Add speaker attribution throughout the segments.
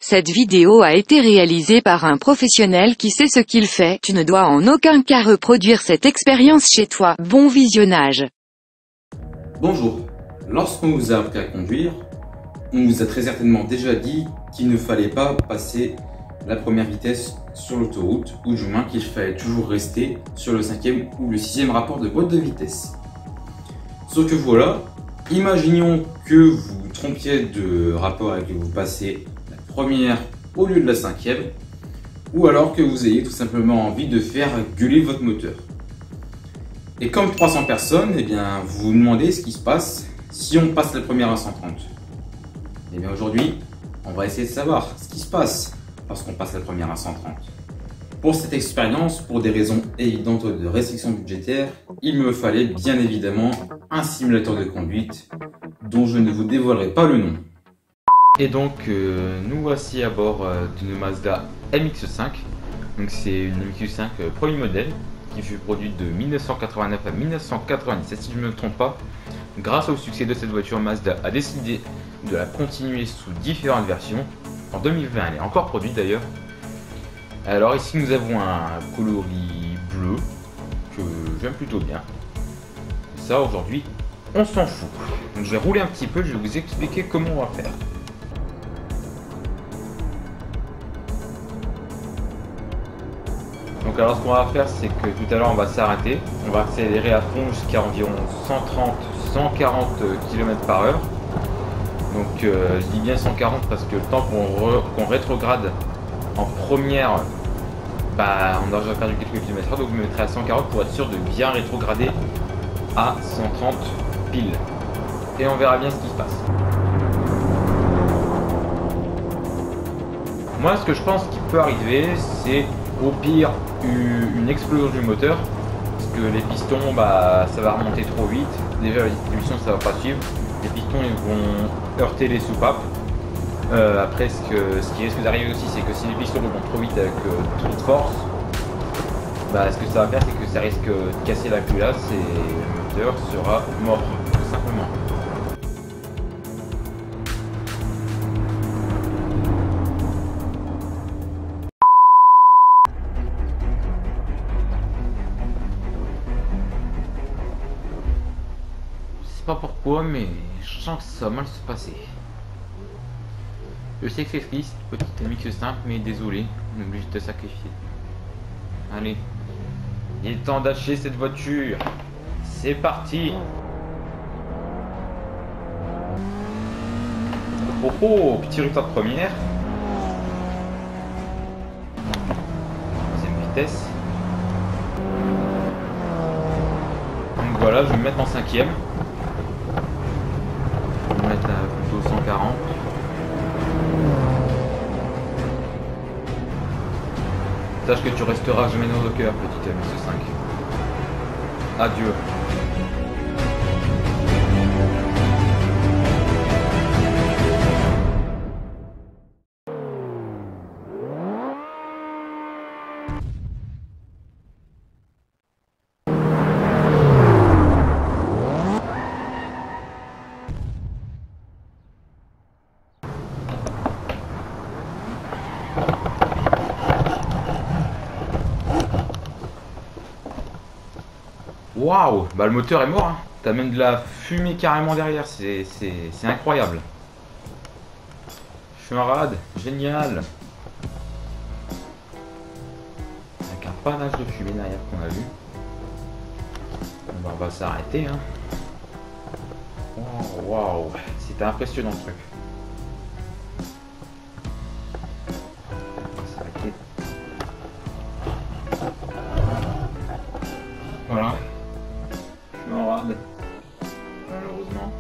Speaker 1: Cette vidéo a été réalisée par un professionnel qui sait ce qu'il fait. Tu ne dois en aucun cas reproduire cette expérience chez toi. Bon visionnage.
Speaker 2: Bonjour. Lorsqu'on vous a appris à conduire, on vous a très certainement déjà dit qu'il ne fallait pas passer la première vitesse sur l'autoroute, ou du moins qu'il fallait toujours rester sur le 5e ou le 6e rapport de boîte de vitesse. Sauf que voilà, imaginons que vous vous trompiez de rapport et que vous passez la première au lieu de la 5e, ou alors que vous ayez tout simplement envie de faire gueuler votre moteur. Et comme 300 personnes, eh bien, vous vous demandez ce qui se passe si on passe la première à 130. Et bien aujourd'hui, on va essayer de savoir ce qui se passe lorsqu'on passe la première à 130. Pour cette expérience, pour des raisons évidentes de restriction budgétaire, il me fallait bien évidemment un simulateur de conduite dont je ne vous dévoilerai pas le nom.
Speaker 3: Et donc nous voici à bord d'une Mazda MX-5. Donc c'est une MX-5 premier modèle qui fut produite de 1989 à 1997 si je ne me trompe pas. Grâce au succès de cette voiture, Mazda a décidé de la continuer sous différentes versions. En 2020, elle est encore produite d'ailleurs. Alors ici nous avons un coloris bleu que j'aime plutôt bien. Ça aujourd'hui on s'en fout. Donc je vais rouler un petit peu, je vais vous expliquer comment on va faire. Donc alors ce qu'on va faire, c'est que tout à l'heure on va s'arrêter. On va accélérer à fond jusqu'à environ 130-140 km/h. Donc je dis bien 140 parce que le temps qu'on rétrograde en première, on a déjà perdu quelques kilomètres, donc je me mettrai à 140 pour être sûr de bien rétrograder à 130 pile. Et on verra bien ce qui se passe. Moi ce que je pense qu'il peut arriver, c'est au pire une explosion du moteur. Parce que les pistons, ça va remonter trop vite. Déjà la distribution ça va pas suivre. Les pistons ils vont heurter les soupapes. Après ce qui risque d'arriver aussi, c'est que si les pistons remontent trop vite avec toute force, ce que ça va faire, c'est que ça risque de casser la culasse et le moteur sera mort, tout simplement. Je sais pas pourquoi, mais je sens que ça va mal se passer. Je sais que c'est triste, petite MX-5, mais désolé, on est obligé de te sacrifier. Allez, il est temps d'acheter cette voiture. C'est parti. Oh, petit résultat de première. Deuxième vitesse. Donc voilà, je vais me mettre en 5e. Je vais me mettre plutôt 140. Sache que tu resteras jamais dans nos cœurs, petite MX-5. Adieu. Waouh, le moteur est mort, hein. T'as même de la fumée carrément derrière, c'est incroyable. Je suis un rad, génial. Avec un panache de fumée derrière qu'on a vu. On va s'arrêter, hein. Waouh, c'était impressionnant ce truc. On va s'arrêter. Voilà. Malheureusement.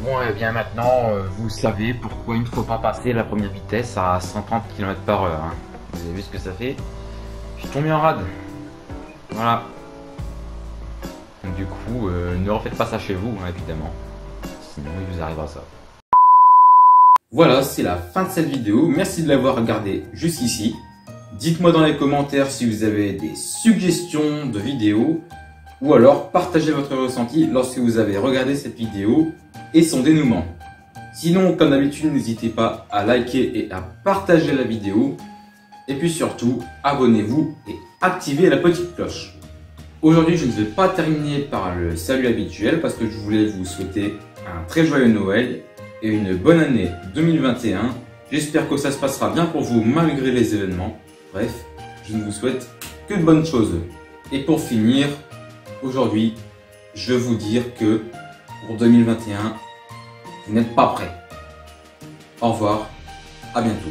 Speaker 3: Bon, et bien maintenant, vous savez pourquoi il ne faut pas passer la première vitesse à 130 km/h. Hein. Vous avez vu ce que ça fait? Je suis tombé en rade. Voilà. Donc, du coup, ne refaites pas ça chez vous, hein, évidemment. Sinon, il vous arrivera ça.
Speaker 2: Voilà, c'est la fin de cette vidéo. Merci de l'avoir regardé jusqu'ici. Dites-moi dans les commentaires si vous avez des suggestions de vidéos ou alors partagez votre ressenti lorsque vous avez regardé cette vidéo et son dénouement. Sinon, comme d'habitude, n'hésitez pas à liker et à partager la vidéo. Et puis surtout, abonnez-vous et activez la petite cloche. Aujourd'hui, je ne vais pas terminer par le salut habituel parce que je voulais vous souhaiter un très joyeux Noël et une bonne année 2021. J'espère que ça se passera bien pour vous malgré les événements. Bref, je ne vous souhaite que de bonnes choses. Et pour finir, aujourd'hui, je veux vous dire que pour 2021, vous n'êtes pas prêts. Au revoir, à bientôt.